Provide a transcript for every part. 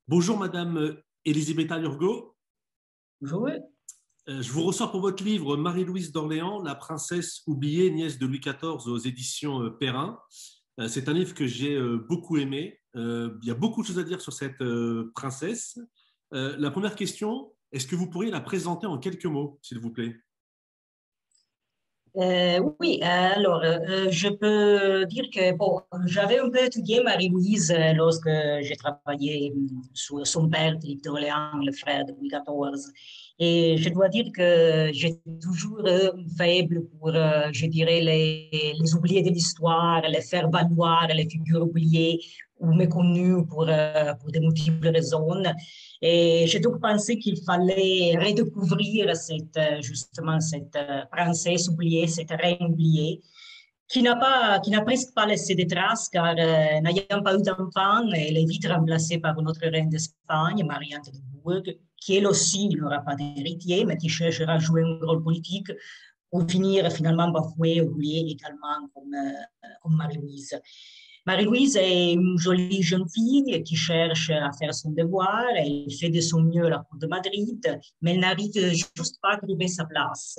Bonjour Madame Elisabetta Lurgo. Jouer. Je vous reçois pour votre livre Marie-Louise d'Orléans, la princesse oubliée, nièce de Louis XIV aux éditions Perrin. C'est un livre que j'ai beaucoup aimé. Il y a beaucoup de choses à dire sur cette princesse. La première question, est-ce que vous pourriez la présenter en quelques mots, s'il vous plaît? Oui, alors je peux dire que bon, j'avais un peu étudié Marie-Louise lorsque j'ai travaillé sur son père, Philippe d'Orléans, le frère de Louis XIV. Et je dois dire que j'ai toujours faible pour, je dirais, les oubliés de l'histoire, les faire valoir, les figures oubliées ou méconnues pour de multiples raisons. Et j'ai donc pensé qu'il fallait redécouvrir justement cette princesse oubliée, cette reine oubliée, qui n'a presque pas laissé de traces, car n'ayant pas eu d'enfant, elle est vite remplacée par une autre reine d'Espagne, Marie-Anne de Bourg, qui elle aussi n'aura pas d'héritier, mais qui cherchera à jouer un rôle politique pour finir finalement bafouée, oubliée également comme Marie-Louise. Marie-Louise est une jolie jeune fille qui cherche à faire son devoir. Elle fait de son mieux à la cour de Madrid, mais elle n'arrive juste pas à trouver sa place.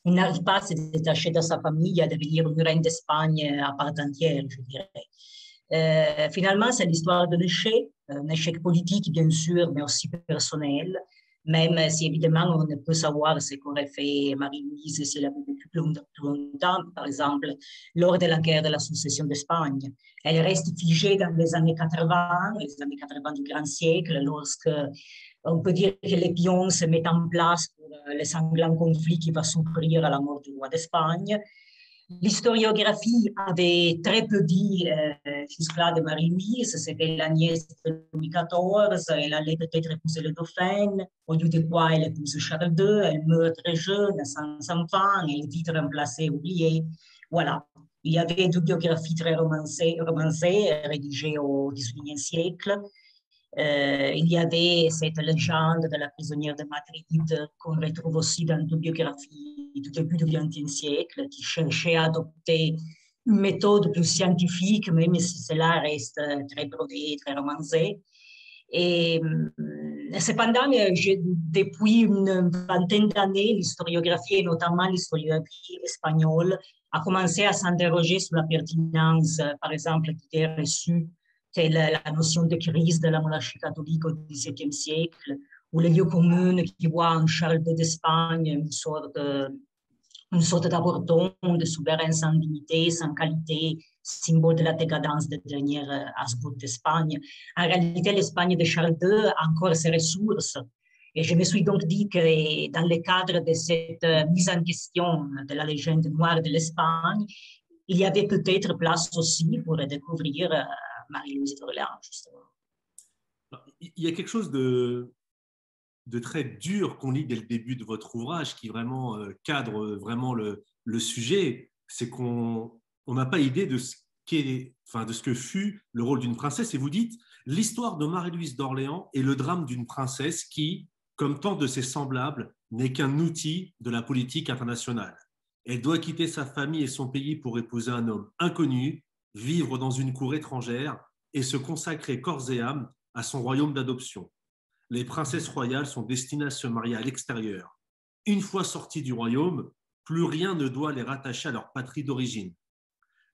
Elle n'arrive pas à se détacher de sa famille, à devenir une reine d'Espagne à part entière, je dirais. Finalement, c'est l'histoire d'un échec, un échec politique, bien sûr, mais aussi personnel, même si évidemment on ne peut savoir ce qu'aurait fait Marie-Louise si elle avait vécu plus longtemps, par exemple, lors de la guerre de la succession d'Espagne. Elle reste figée dans les années 80, les années 80 du grand siècle, lorsque on peut dire que les pions se mettent en place pour le sanglant conflit qui va s'ouvrir à la mort du roi d'Espagne. L'historiographie avait très peu dit jusque-là de Marie-Louise. C'était la nièce de Louis XIV. Elle allait peut-être épouser le dauphin, au lieu de quoi elle épouse Charles II. Elle meurt très jeune, sans enfant. Elle est vite remplacée, oubliée. Voilà. Il y avait une biographie très romancée rédigée au XVIIIe siècle. Il y avait cette légende de la prisonnière de Madrid qu'on retrouve aussi dans une biographie du début du XXe siècle qui cherchait à adopter une méthode plus scientifique, même si cela reste très brodé, très romancé. Et cependant, depuis une vingtaine d'années, l'historiographie, et notamment l'historiographie espagnole, a commencé à s'interroger sur la pertinence, par exemple, d'idées reçues telle la notion de crise de la monarchie catholique au XVIIe siècle, ou les lieux communs qui voient en Charles II d'Espagne une sorte d'abordon de souverain sans dignité, sans qualité, symbole de la décadence des dernières Habsbourg d'Espagne. En réalité, l'Espagne de Charles II a encore ses ressources. Et je me suis donc dit que dans le cadre de cette mise en question de la légende noire de l'Espagne, il y avait peut-être place aussi pour découvrir Marie-Louise d'Orléans, justement. Il y a quelque chose de très dur qu'on lit dès le début de votre ouvrage qui vraiment cadre vraiment le sujet. C'est qu'on n'a pas idée de enfin, de ce que fut le rôle d'une princesse. Et vous dites, l'histoire de Marie-Louise d'Orléans est le drame d'une princesse qui, comme tant de ses semblables, n'est qu'un outil de la politique internationale. Elle doit quitter sa famille et son pays pour épouser un homme inconnu, vivre dans une cour étrangère et se consacrer corps et âme à son royaume d'adoption. Les princesses royales sont destinées à se marier à l'extérieur. Une fois sorties du royaume, plus rien ne doit les rattacher à leur patrie d'origine.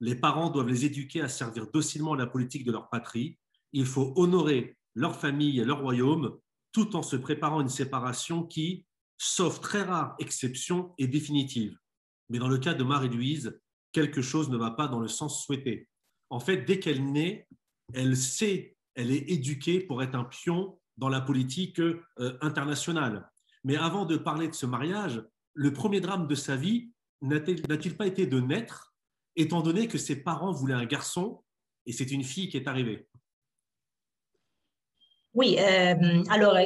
Les parents doivent les éduquer à servir docilement la politique de leur patrie. Il faut honorer leur famille et leur royaume tout en se préparant à une séparation qui, sauf très rare exception, est définitive. Mais dans le cas de Marie-Louise, quelque chose ne va pas dans le sens souhaité. En fait, dès qu'elle naît, elle sait, elle est éduquée pour être un pion dans la politique internationale. Mais avant de parler de ce mariage, le premier drame de sa vie n'a-t-il pas été de naître, étant donné que ses parents voulaient un garçon et c'est une fille qui est arrivée? Oui, alors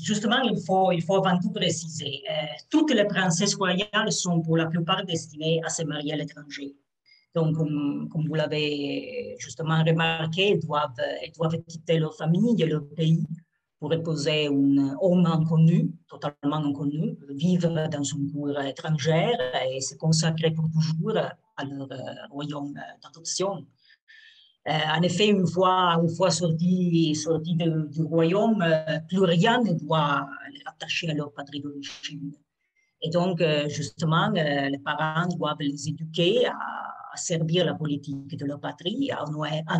justement, il faut avant tout préciser, toutes les princesses royales sont pour la plupart destinées à se marier à l'étranger. Donc, comme vous l'avez justement remarqué, elles doivent quitter leur famille et leur pays pour épouser un homme inconnu, totalement inconnu, vivre dans une cour étrangère et se consacrer pour toujours à leur royaume d'adoption. En effet, une fois sorti du royaume, plus rien ne doit les rattacher à leur patrie d'origine. Et donc, justement, les parents doivent les éduquer à servir la politique de leur patrie, à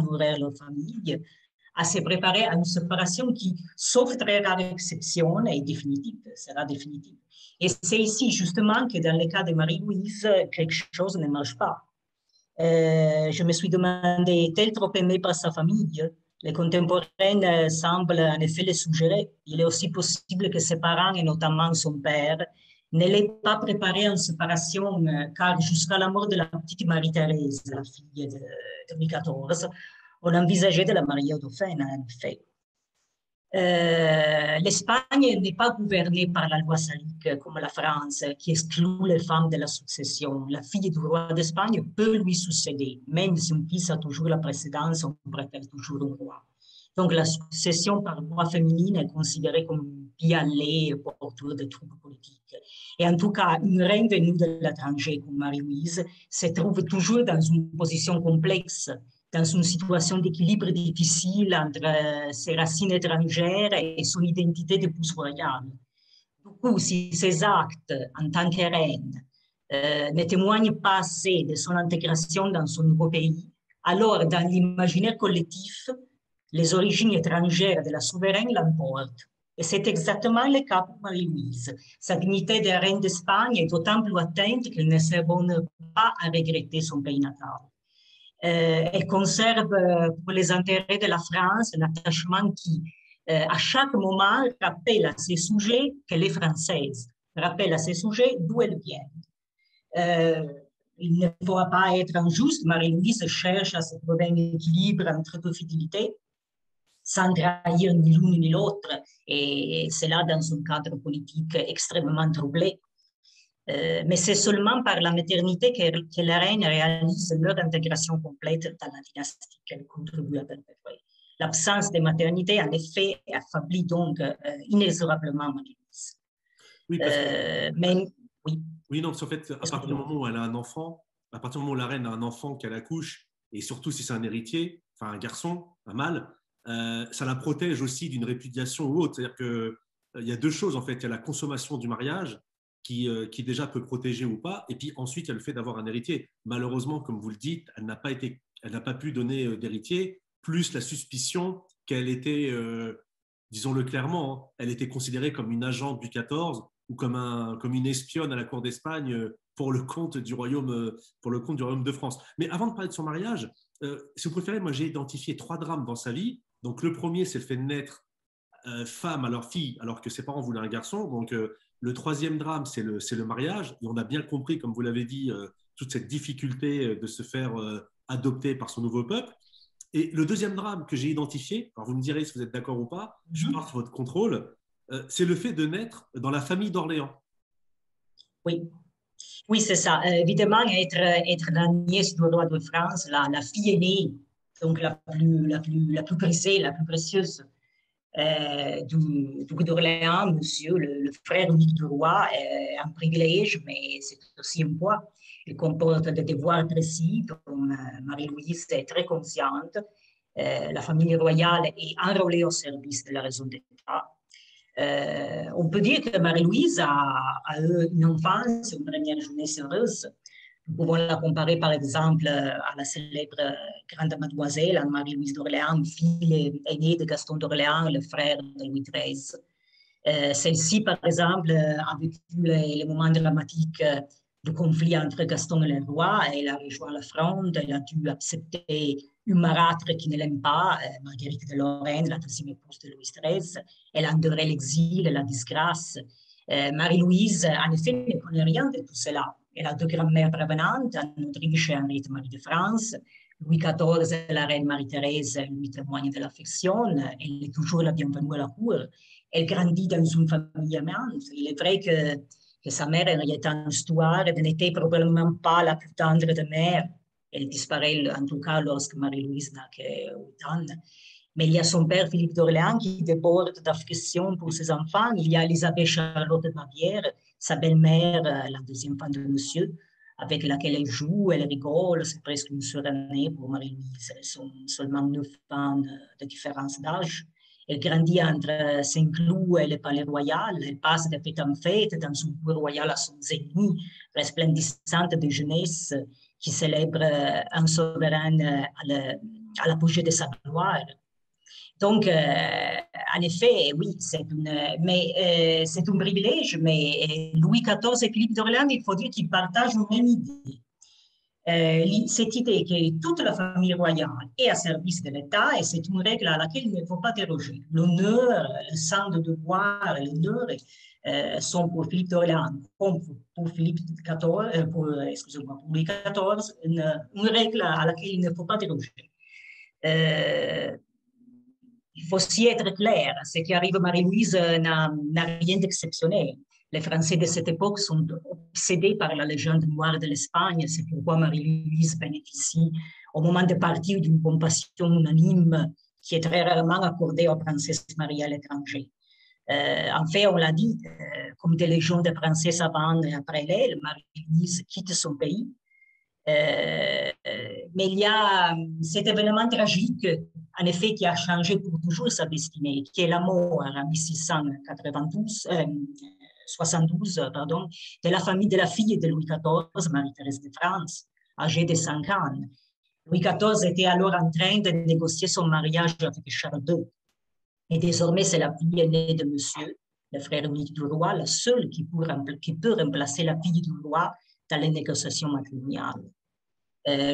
nourrir leur famille, à se préparer à une séparation qui, sauf très rare exception, est définitive, sera définitive. Et c'est ici, justement, que dans le cas de Marie-Louise, quelque chose ne marche pas. Je me suis demandé, est-elle trop aimée par sa famille? Les contemporaines semblent en effet le suggérer. Il est aussi possible que ses parents, et notamment son père, ne l'aient pas préparée en séparation, car jusqu'à la mort de la petite Marie-Thérèse, la fille de Louis XIV, on envisageait de la marier au dauphin, en effet. L'Espagne n'est pas gouvernée par la loi salique comme la France, qui exclut les femmes de la succession. La fille du roi d'Espagne peut lui succéder, même si un fils a toujours la précédence, on préfère toujours un roi. Donc la succession par voie féminine est considérée comme un pis-aller porteur de troubles politiques. Et en tout cas, une reine venue de l'étranger comme Marie-Louise se trouve toujours dans une position complexe, dans une situation d'équilibre difficile entre ses racines étrangères et son identité d'épouse royale. Du coup, si ses actes en tant que reine ne témoignent pas assez de son intégration dans son nouveau pays, alors dans l'imaginaire collectif, les origines étrangères de la souveraine l'emportent. Et c'est exactement le cas pour Marie-Louise. Sa dignité de reine d'Espagne est d'autant plus atteinte qu'elle ne s'abonne pas à regretter son pays natal. Elle conserve pour les intérêts de la France un attachement qui, à chaque moment, rappelle à ses sujets qu'elle est française, rappelle à ses sujets d'où elle vient. Il ne pourra pas être injuste. Marie-Louise cherche à se trouver un équilibre entre deux fidélités, sans trahir ni l'une ni l'autre, et cela dans un cadre politique extrêmement troublé. Mais c'est seulement par la maternité que la reine réalise leur intégration complète dans la dynastie qu'elle contribue à perpétuer. L'absence de maternité, en effet, affaiblit donc inexorablement Marie-Louise. Oui, parce que, oui. Oui, non, parce qu'en fait, à partir du moment où elle a un enfant, à partir du moment où la reine a un enfant qu'elle accouche, et surtout si c'est un héritier, enfin un garçon, un mâle, ça la protège aussi d'une répudiation ou autre. C'est-à-dire qu'il y a deux choses, en fait. Il y a la consommation du mariage, qui déjà peut protéger ou pas, et puis ensuite, il y a le fait d'avoir un héritier. Malheureusement, comme vous le dites, elle n'a pas pu donner d'héritier, plus la suspicion qu'elle était, disons-le clairement, hein, elle était considérée comme une agente du 14 ou comme une espionne à la cour d'Espagne pour le compte du royaume, de France. Mais avant de parler de son mariage, si vous préférez, moi j'ai identifié 3 drames dans sa vie. Donc le premier, c'est le fait de naître femme à leur fille, alors que ses parents voulaient un garçon. Donc le troisième drame, c'est le mariage. Et on a bien compris, comme vous l'avez dit, toute cette difficulté de se faire adopter par son nouveau peuple. Et le deuxième drame que j'ai identifié, alors vous me direz si vous êtes d'accord ou pas, je pars sur votre contrôle, c'est le fait de naître dans la famille d'Orléans. Oui, oui, c'est ça. Évidemment, être la nièce du roi de France, la fille aînée, donc la plus prisée, la plus précieuse du duc d'Orléans, monsieur, le frère unique du roi, est un privilège, mais c'est aussi un poids. Il comporte des devoirs précis, dont Marie-Louise est très consciente. La famille royale est enrôlée au service de la raison d'État. On peut dire que Marie-Louise a eu une enfance, une première jeunesse heureuse. Nous pouvons la comparer par exemple à la célèbre grande mademoiselle Anne-Marie-Louise d'Orléans, fille aînée de Gaston d'Orléans, le frère de Louis XIII. Celle-ci, par exemple, a vécu les moments dramatiques du conflit entre Gaston et le roi. Elle a rejoint la fronde, elle a dû accepter une marâtre qui ne l'aime pas, Marguerite de Lorraine, la deuxième épouse de Louis XIII. Elle a enduré l'exil, la disgrâce. Marie-Louise, en effet, ne connaît rien de tout cela. Elle a deux grands-mères prévenantes, Anne d'Autriche et Henriette Marie de France. Louis XIV et la reine Marie-Thérèse lui témoignent de l'affection. Elle est toujours la bienvenue à la cour. Elle grandit dans une famille aimante. Il est vrai que sa mère, Henriette Anne Stuart, n'était probablement pas la plus tendre de mères. Elle disparaît en tout cas lorsque Marie-Louise n'a que 8 ans. Mais il y a son père, Philippe d'Orléans, qui déborde d'affection pour ses enfants. Il y a Elisabeth Charlotte de Bavière, sa belle-mère, la deuxième femme de monsieur, avec laquelle elle joue, elle rigole, c'est presque une sœur aînée pour Marie-Louise. Elles sont seulement 9 ans de différence d'âge. Elle grandit entre Saint-Cloud et le Palais Royal. Elle passe de fête en fête dans une cour royale à son zénith, resplendissante de jeunesse, qui célèbre un souverain à l'apogée de sa gloire. Donc, en effet, oui, c'est un privilège, mais Louis XIV et Philippe d'Orléans, il faut dire qu'ils partagent une même idée. Cette idée que toute la famille royale est à service de l'État et c'est une règle à laquelle il ne faut pas déroger. L'honneur, le sang de devoir, l'honneur sont pour Philippe d'Orléans comme pour Philippe XIV, pour Louis XIV, une règle à laquelle il ne faut pas déroger. Il faut aussi être clair, ce qui arrive à Marie-Louise n'a rien d'exceptionnel. Les Français de cette époque sont obsédés par la légende noire de l'Espagne. C'est pourquoi Marie-Louise bénéficie au moment de partir d'une compassion unanime qui est très rarement accordée aux princesses mariées à l'étranger. En fait, on l'a dit, comme des légions de princesses avant et après elle, Marie-Louise quitte son pays. Mais il y a cet événement tragique, en effet, qui a changé pour toujours sa destinée, qui est la mort en 1672 de la famille de la fille de Louis XIV, Marie-Thérèse de France, âgée de 5 ans. Louis XIV était alors en train de négocier son mariage avec Charles II. Et désormais, c'est la fille aînée de monsieur, le frère unique du roi, la seule qui peut remplacer la fille du roi dans les négociations matrimoniales.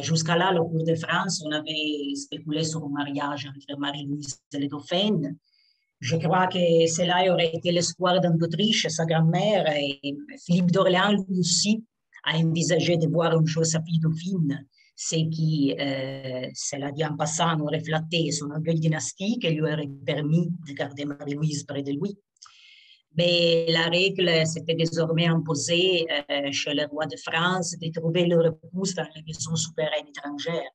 Jusqu'à là, le cours de France, on avait spéculé sur un mariage entre Marie-Louise et le Dauphine. Je crois que cela aurait été l'espoir d'Autriche, sa grand-mère, et Philippe d'Orléans, lui aussi, a envisagé de voir un jour sa fille dauphine, ce qui, cela dit en passant, aurait flatté son orgueil dynastique et lui aurait permis de garder Marie-Louise près de lui. Mais la règle s'était désormais imposée chez le roi de France de trouver leur épouse dans les maisons souveraines étrangères.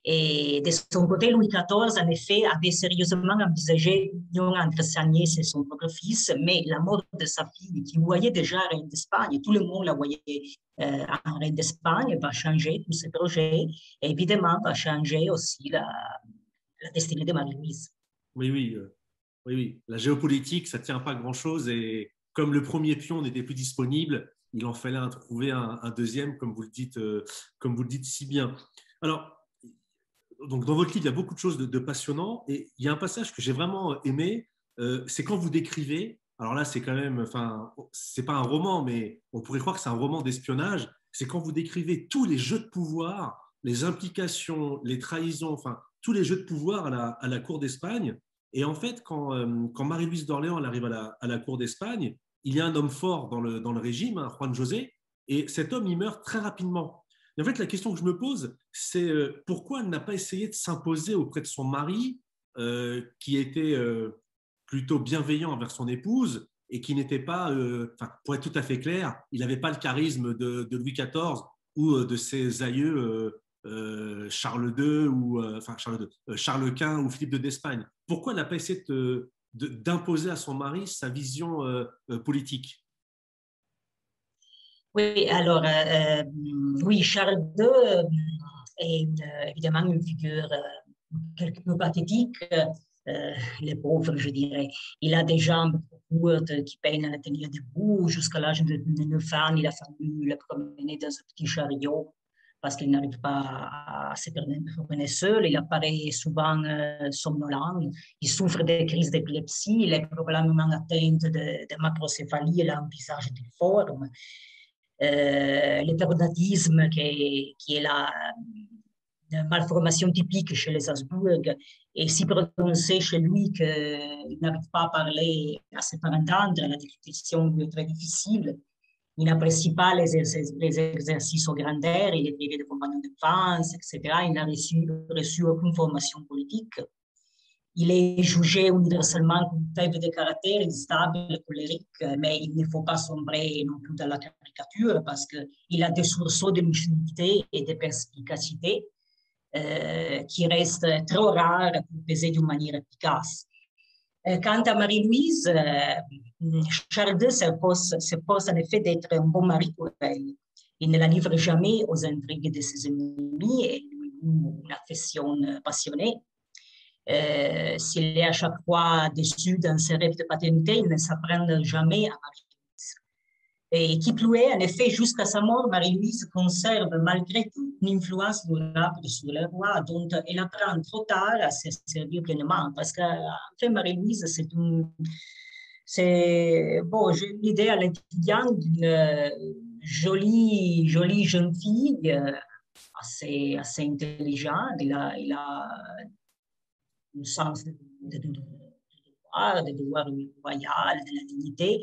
Et de son côté, Louis XIV, en effet, avait sérieusement envisagé l'union entre sa nièce et son propre fils, mais la mort de sa fille, qui voyait déjà reine d'Espagne, tout le monde la voyait en reine d'Espagne, va changer tous ses projets, et évidemment va changer aussi la destinée de Marie-Louise. Oui, oui. Oui, oui, la géopolitique, ça ne tient pas grand-chose et comme le premier pion n'était plus disponible, il en fallait trouver un deuxième, comme vous le dites si bien. Alors, donc dans votre livre, il y a beaucoup de choses de passionnant et il y a un passage que j'ai vraiment aimé, c'est quand vous décrivez, alors là, c'est quand même, enfin, c'est pas un roman, mais on pourrait croire que c'est un roman d'espionnage, c'est quand vous décrivez tous les jeux de pouvoir, les implications, les trahisons, enfin, tous les jeux de pouvoir à la cour d'Espagne. Et en fait, quand Marie-Louise d'Orléans elle arrive à la cour d'Espagne, il y a un homme fort dans le régime, hein, Juan José, et cet homme, il meurt très rapidement. Et en fait, la question que je me pose, c'est pourquoi elle n'a pas essayé de s'imposer auprès de son mari, qui était plutôt bienveillant envers son épouse, et qui n'était pas, pour être tout à fait clair, il n'avait pas le charisme de Louis XIV ou de ses aïeux Charles II ou Charles Quint ou Philippe d'Espagne. Pourquoi elle n'a pas essayé d'imposer à son mari sa vision politique? Oui, alors, oui, Charles II est évidemment une figure quelque peu pathétique. Le pauvre, je dirais. Il a des jambes courtes qui peinent à la tenir debout. Jusqu'à l'âge de 9 ans, il a fallu le promener dans un petit chariot parce qu'il n'arrive pas à se promener seul. Il apparaît souvent somnolent. Il souffre de crises d'épilepsie. Il est probablement atteint de macrocéphalie. Il a un visage difforme. Le pernatisme, qui est la malformation typique chez les Habsbourg, est si prononcée chez lui qu'il n'arrive pas à parler, à se faire entendre. La diction lui est très difficile. Il n'apprécie pas les exercices au grand air, il est privé de compagnons de France, etc. Il n'a reçu aucune formation politique. Il est jugé universellement comme faible de caractère, instable, colérique, mais il ne faut pas sombrer non plus dans la caricature parce qu'il a des sursauts de lucidité et de perspicacité qui restent trop rares pour peser d'une manière efficace. Quant à Marie-Louise, Charles II se pose en effet d'être un bon mari pour elle. Il ne la livre jamais aux intrigues de ses ennemis et lui loue une affection passionnée. S'il est à chaque fois déçu d'un ses rêves de paternité, il ne s'apprend jamais à Marie-Louise. Et qui plus est, en effet, jusqu'à sa mort, Marie-Louise conserve malgré tout une influence durable sur le roi, dont elle apprend trop tard à se servir pleinement. Parce qu'en fait, Marie-Louise, c'est bon, j'ai une idée à l'étudiant d'une jolie jeune fille, assez intelligente. Il a un sens de devoir royal, de la dignité,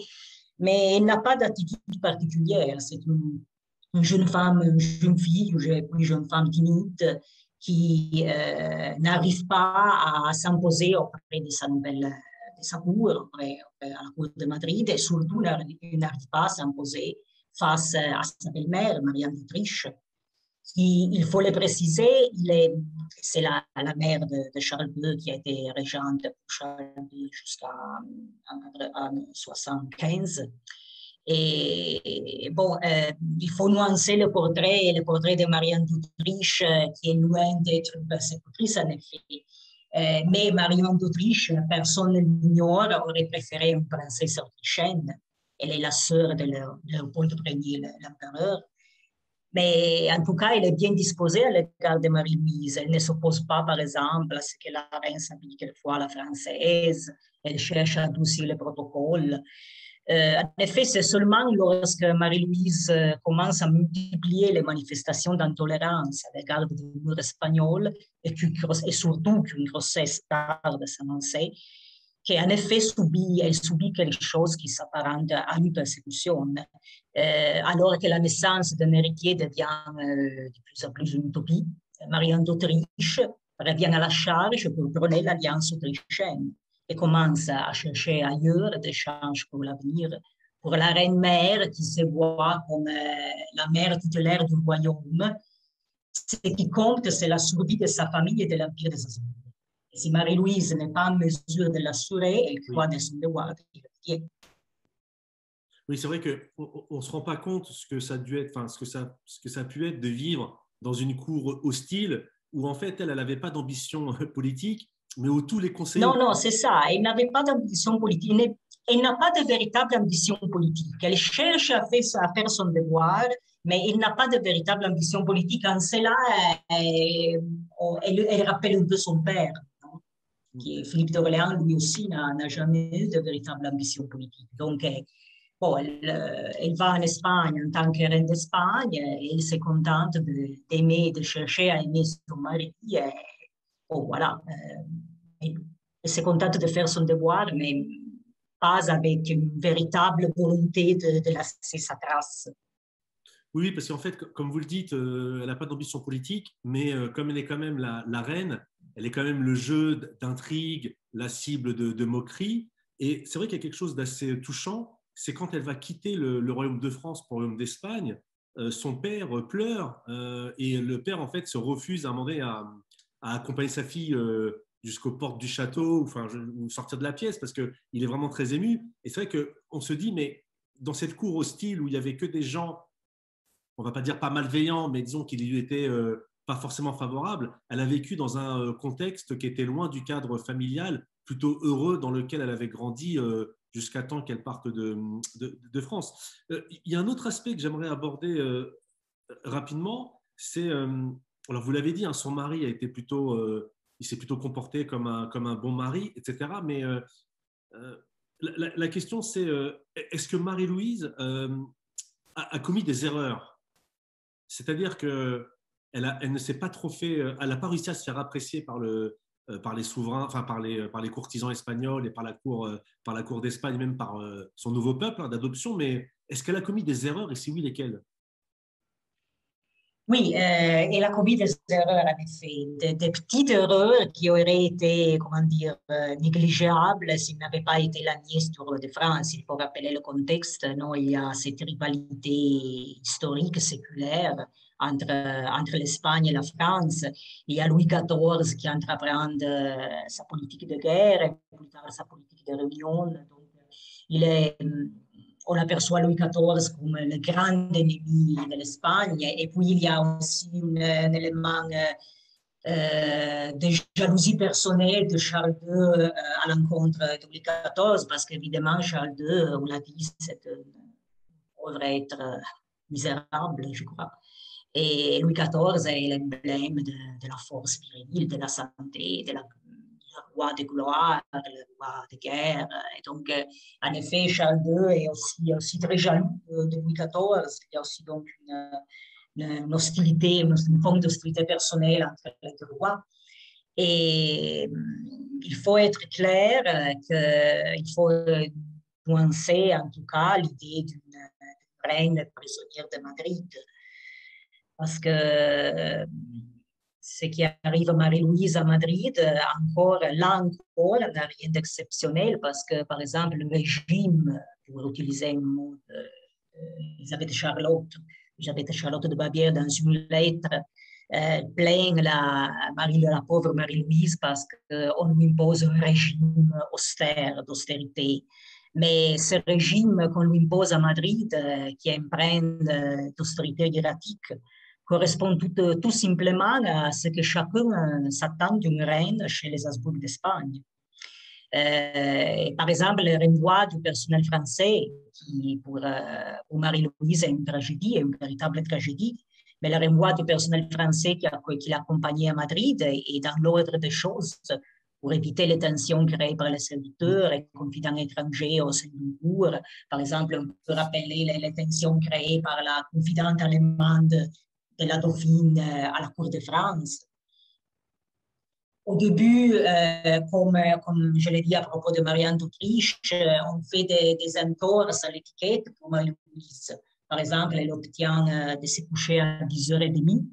mais elle n'a pas d'attitude particulière. C'est une jeune femme, une jeune fille, ou une jeune femme timide qui n'arrive pas à s'imposer auprès de sa nouvelle, de sa cour, à la cour de Madrid, et surtout n'arrive pas à s'imposer face à sa belle-mère, Marianne d'Autriche, qui, il faut le préciser, c'est la mère de Charles II qui a été régente pour Charles II jusqu'à 1975. Et bon, il faut nuancer le portrait de Marianne d'Autriche, qui est loin d'être une persécutrice, en effet. Mais Marianne d'Autriche, personne ne l'ignore, aurait préféré une princesse autrichienne. Elle est la sœur de Léopold Ier, l'empereur. Mais en tout cas, elle est bien disposée à l'égard de Marie-Louise. Elle ne s'oppose pas, par exemple, à ce que la reine s'habille quelquefois à la française. Elle cherche à adoucir le protocole. En effet, c'est seulement lorsque Marie-Louise commence à multiplier les manifestations d'intolérance à l'égard de l'Union espagnole et surtout qu'une grossesse tarde s'annonçait, qu'en effet, elle subit quelque chose qui s'apparente à une persécution, alors que la naissance d'un héritier devient de plus en plus une utopie. Marianne d'Autriche revient à la charge pour prôner l'alliance autrichienne et commence à chercher ailleurs des chances pour l'avenir, pour la reine-mère qui se voit comme la mère tutélaire du royaume. Ce qui compte, c'est la survie de sa famille et de l'empire des Habsbourg. Si Marie-Louise n'est pas en mesure de l'assurer, elle croit de son devoir d'héritier. Oui, c'est vrai qu'on ne se rend pas compte ce que ça a dû être, enfin, ce que ça a pu être de vivre dans une cour hostile où en fait elle n'avait pas d'ambition politique, mais où tous les conseillers. Non, c'est ça. Elle n'avait pas d'ambition politique. Elle n'a pas de véritable ambition politique. Elle cherche à faire son devoir, mais elle n'a pas de véritable ambition politique. En cela, elle rappelle un peu son père, non? Qui est Philippe d'Orléans, lui aussi, n'a jamais eu de véritable ambition politique. Donc, bon, elle va en Espagne en tant que reine d'Espagne et elle se contente d'aimer, de chercher à aimer son mari. Et, bon, voilà. Elle se contente de faire son devoir, mais pas avec une véritable volonté de laisser sa trace. Oui, parce qu'en fait, comme vous le dites, elle n'a pas d'ambition politique, mais comme elle est quand même la reine, elle est quand même le jeu d'intrigue, la cible de moquerie. Et c'est vrai qu'il y a quelque chose d'assez touchant, c'est quand elle va quitter le royaume de France pour le royaume d'Espagne, son père pleure et le père, en fait, se refuse à demander à accompagner sa fille jusqu'aux portes du château, enfin, ou sortir de la pièce, parce qu'il est vraiment très ému. Et c'est vrai qu'on se dit, mais dans cette cour hostile où il n'y avait que des gens, on va pas dire pas malveillants, mais disons qu'il lui était pas forcément favorable, elle a vécu dans un contexte qui était loin du cadre familial, plutôt heureux dans lequel elle avait grandi jusqu'à temps qu'elle parte de France. Il y a un autre aspect que j'aimerais aborder rapidement, c'est, alors vous l'avez dit, hein, son mari a été plutôt, il s'est plutôt comporté comme un bon mari, etc. Mais la question c'est, est-ce que Marie-Louise a commis des erreurs? C'est-à-dire qu'elle elle ne s'est pas trop fait, elle n'a pas réussi à se faire apprécier par les souverains, enfin par les courtisans espagnols et par la cour d'Espagne, même par son nouveau peuple hein, d'adoption. Mais est-ce qu'elle a commis des erreurs et si oui, lesquelles? Oui, elle a commis des erreurs, en effet, des petites erreurs qui auraient été, comment dire, négligeables s'il n'avait pas été la nièce du roi de France. Il faut rappeler le contexte, non? Il y a cette rivalité historique, séculaire entre l'Espagne et la France. Il y a Louis XIV qui entreprend sa politique de guerre et plus tard sa politique de réunion. Donc, il est on aperçoit Louis XIV comme le grand ennemi de l'Espagne. Et puis, il y a aussi un élément de jalousie personnelle de Charles II à l'encontre de Louis XIV, parce qu'évidemment, Charles II, on l'a dit, c'est un pauvre être misérable, je crois. Et Louis XIV est l'emblème de la force virile, de la santé, de la le roi de gloire, le roi de guerre. Et donc, en effet, Charles II est aussi très jaloux de Louis XIV. Il y a aussi donc une hostilité, une forme d'hostilité personnelle entre les deux rois. Et il faut être clair qu'il faut nuancer en tout cas l'idée d'une reine prisonnière de Madrid. Parce que ce qui arrive à Marie-Louise à Madrid, là encore, n'a rien d'exceptionnel parce que, par exemple, le régime, pour utiliser un mot d'Elisabeth Charlotte de Bavière dans une lettre, plaint la pauvre Marie-Louise parce qu'on lui impose un régime austère, d'austérité. Mais ce régime qu'on lui impose à Madrid, qui est empreint d'austérité hiératique, correspond tout simplement à ce que chacun s'attend d'une reine chez les Habsbourg d'Espagne. Par exemple, le renvoi du personnel français, qui pour Marie-Louise est une tragédie, est une véritable tragédie, mais le renvoi du personnel français qui l'accompagnait à Madrid est dans l'ordre des choses pour éviter les tensions créées par les serviteurs et confidents étrangers au sein du cour. Par exemple, on peut rappeler les tensions créées par la confidente allemande de la dauphine à la cour de France. Au début, comme je l'ai dit à propos de Marianne d'Autriche, on fait des entorses à l'étiquette pour Marie-Louise. Par exemple, elle obtient de se coucher à 10h30,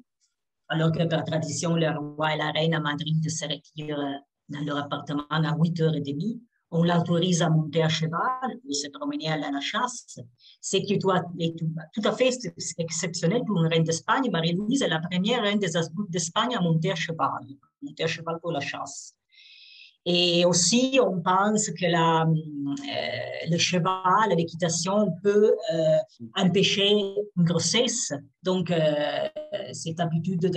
alors que par tradition, le roi et la reine à Madrid se retirent dans leur appartement à 8h30. On l'autorise à monter à cheval pour se promener à la chasse. C'est tout à fait exceptionnel pour une reine d'Espagne. Marie-Louise est la première reine des Habsbourg d'Espagne à monter à cheval pour la chasse. Et aussi, on pense que le cheval, l'équitation peut empêcher une grossesse. Donc, cette habitude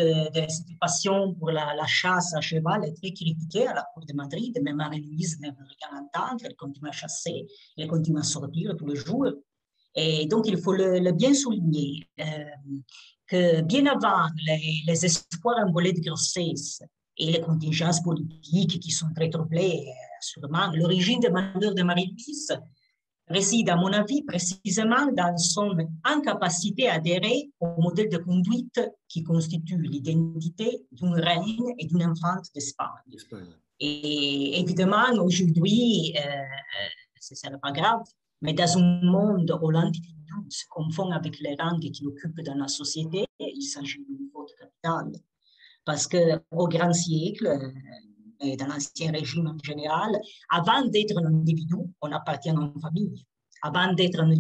cette passion pour la chasse à cheval est très critiquée à la cour de Madrid. Mais Marie-Louise ne veut rien entendre. Elle continue à chasser, elle continue à sortir tous les jours. Et donc, il faut le bien souligner que bien avant les espoirs envolés de grossesse et les contingences politiques qui sont très troublées, sûrement, l'origine des malheurs de Marie-Louise réside, à mon avis, précisément dans son incapacité à adhérer au modèle de conduite qui constitue l'identité d'une reine et d'une infante d'Espagne. Et évidemment, aujourd'hui, ce ne serait pas grave, mais dans un monde où l'individu se confond avec les rangs qu'il occupe dans la société, il s'agit d'une faute capitale. Parce qu'au grand siècle, et dans l'ancien régime en général, avant d'être un individu, on appartient à une famille. Avant d'être un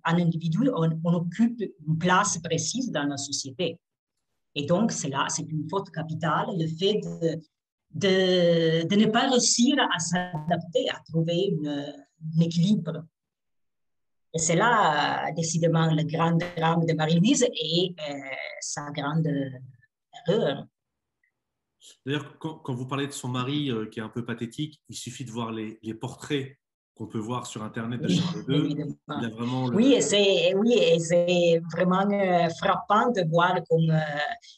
individu, on occupe une place précise dans la société. Et donc, c'est une faute capitale, le fait de ne pas réussir à s'adapter, à trouver un équilibre. Et c'est là, décidément, le grand drame de Marie-Louise et sa grande erreur. D'ailleurs, quand vous parlez de son mari qui est un peu pathétique, il suffit de voir les portraits qu'on peut voir sur Internet de Charles II. Il a vraiment oui, et c'est vraiment frappant de voir comme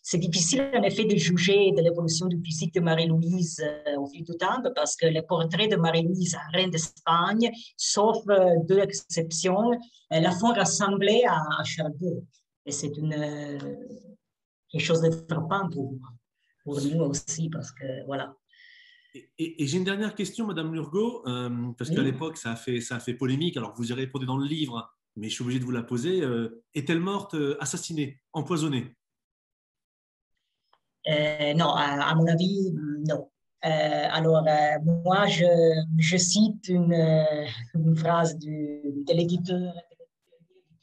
c'est difficile en effet de juger de l'évolution du physique de Marie-Louise au fil du temps parce que les portraits de Marie-Louise, reine d'Espagne, sauf deux exceptions, la font ressembler à Charles II. Et c'est quelque chose de frappant pour nous aussi, parce que voilà. Et j'ai une dernière question, Madame Lurgo, parce qu'à l'époque, ça a fait polémique. Alors, vous y répondez dans le livre, mais je suis obligé de vous la poser. Est-elle morte, assassinée, empoisonnée? Non, à mon avis, non. Alors, moi, je cite une phrase de l'éditeur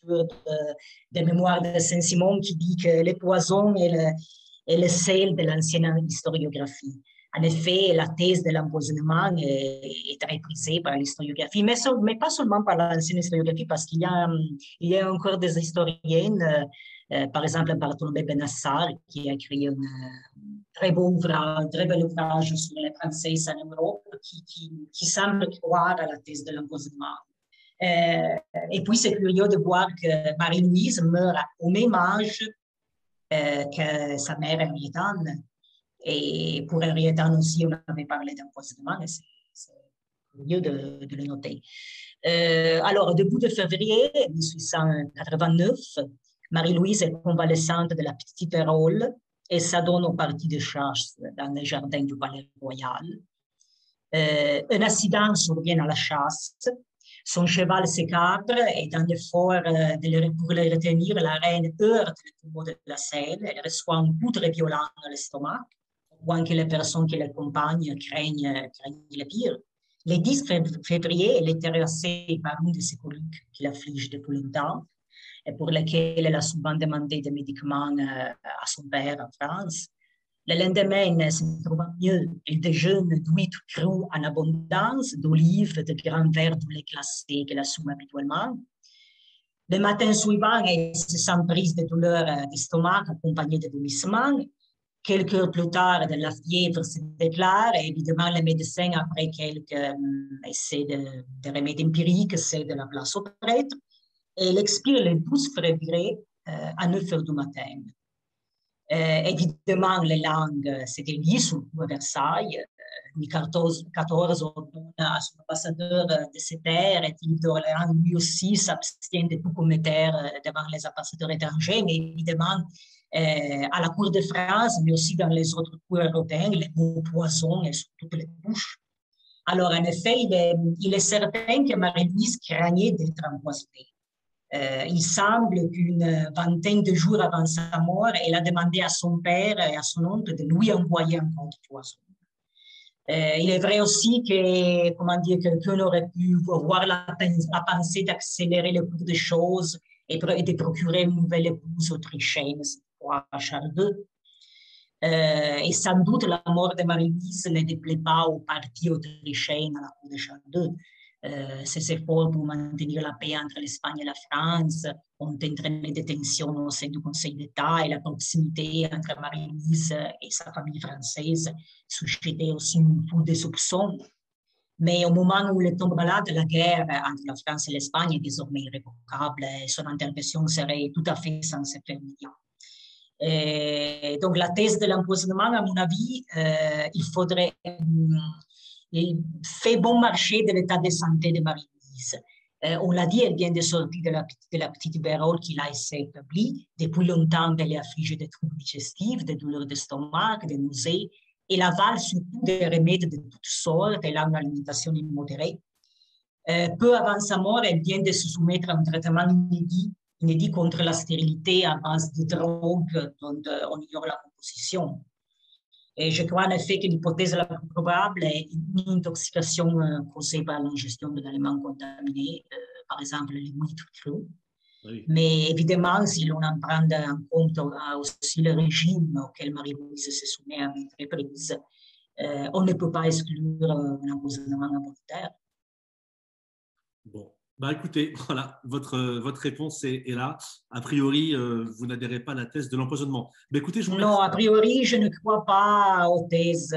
de Mémoires de Saint-Simon qui dit que les poisons et le sel de l'ancienne historiographie. En effet, la thèse de l'empoisonnement est très prisée par l'historiographie, mais pas seulement par l'ancienne historiographie, parce il y a encore des historiennes, par exemple Bartholomé Benassar, qui a écrit un très beau ouvrage, très bel ouvrage sur les Français en Europe, qui semble croire à la thèse de l'empoisonnement. Et puis, c'est curieux de voir que Marie-Louise meurt au même âge que sa mère Henriette-Anne. Et pour Henriette-Anne aussi, on avait parlé d'empoisonnement, et c'est curieux de le noter. Alors, début de février 1889, Marie-Louise est convalescente de la petite vérole et s'adonne aux parties de chasse dans les jardins du Palais Royal. Un accident survient à la chasse. Son cheval s'écarte et dans l'effort pour le retenir, la reine heurte le tombeau de la selle. Elle reçoit un coup très violent dans l'estomac, ou que les personnes qui l'accompagnent craignent le pire. Le 10 février, elle est terrassée par une de ces coliques qui l'afflige depuis longtemps et pour lesquelles elle a souvent demandé des médicaments à son père en France. Le lendemain, se trouvant mieux, elle déjeune d'huîtres crues en abondance, d'olives, de grands verres de lait glacé qu'elle assume habituellement. Le matin suivant, elle se sent prise de douleurs d'estomac accompagnées de vomissements. Quelques heures plus tard, de la fièvre se déclare et évidemment, le médecin, après quelques essais de remèdes empiriques, c'est de la place au prêtre. Et elle expire le 12 février à 9 heures du matin. Évidemment, les langues s'étaient liées sur Versailles. Louis XIV ordonne à son ambassadeur de se taire et Philippe d'Orléans, lui aussi, s'abstient de tout commentaire devant les ambassadeurs étrangers. Mais évidemment, à la cour de France, mais aussi dans les autres cours européennes, les mots poison et sur toutes les bouches. Alors, en effet, il est certain que Marie-Louise craignait d'être empoisonnée. Il semble qu'une vingtaine de jours avant sa mort, elle a demandé à son père et à son oncle de lui envoyer un contre-poison. Il est vrai aussi que, comment dire, quelqu'un aurait pu avoir la pensée d'accélérer le cours des choses et de procurer une nouvelle épouse autrichienne, à Charles II. Et sans doute, la mort de Marie-Louise ne déplaît pas au parti autrichien à la cour de Charles II. Ces efforts pour maintenir la paix entre l'Espagne et la France ont entraîné des tensions au sein du Conseil d'État et la proximité entre Marie-Louise et sa famille française suscitait aussi une foule de soupçons. Mais au moment où elle tombe malade, la guerre entre la France et l'Espagne est désormais irrévocable et son intervention serait tout à fait sans effet immédiat. Donc la thèse de l'empoisonnement, à mon avis, il fait bon marché de l'état de santé de Marie-Louise. On l'a dit, elle vient de sortir de la petite vérole qui a été établie. Depuis longtemps, elle est affligée de troubles digestifs, de douleurs d'estomac, de nausées. Elle avale surtout des remèdes de toutes sortes. Elle a une alimentation immodérée. Peu avant sa mort, elle vient de se soumettre à un traitement inédit contre la stérilité à base de drogues dont on ignore la composition. Et je crois en effet que l'hypothèse la plus probable est une intoxication causée par l'ingestion de d'aliments contaminés, par exemple les huîtres crues. Oui. Mais évidemment, si l'on en prend en compte aussi le régime auquel Marie-Louise se soumet à maintes reprises, on ne peut pas exclure un empoisonnement involontaire. Bon. Bah écoutez, voilà, votre réponse est là. A priori, vous n'adhérez pas à la thèse de l'empoisonnement. Mais écoutez, je vous remercie. Non, a priori, je ne crois pas aux thèses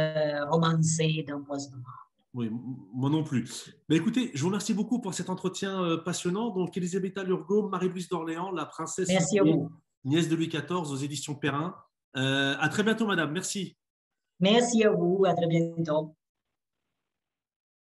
romancées d'empoisonnement. Oui, moi non plus. Mais écoutez, je vous remercie beaucoup pour cet entretien passionnant. Donc, Elisabetta Lurgo, Marie-Louise d'Orléans, la princesse Merci à vous. Nièce de Louis XIV aux éditions Perrin. À très bientôt, madame. Merci. Merci à vous. À très bientôt.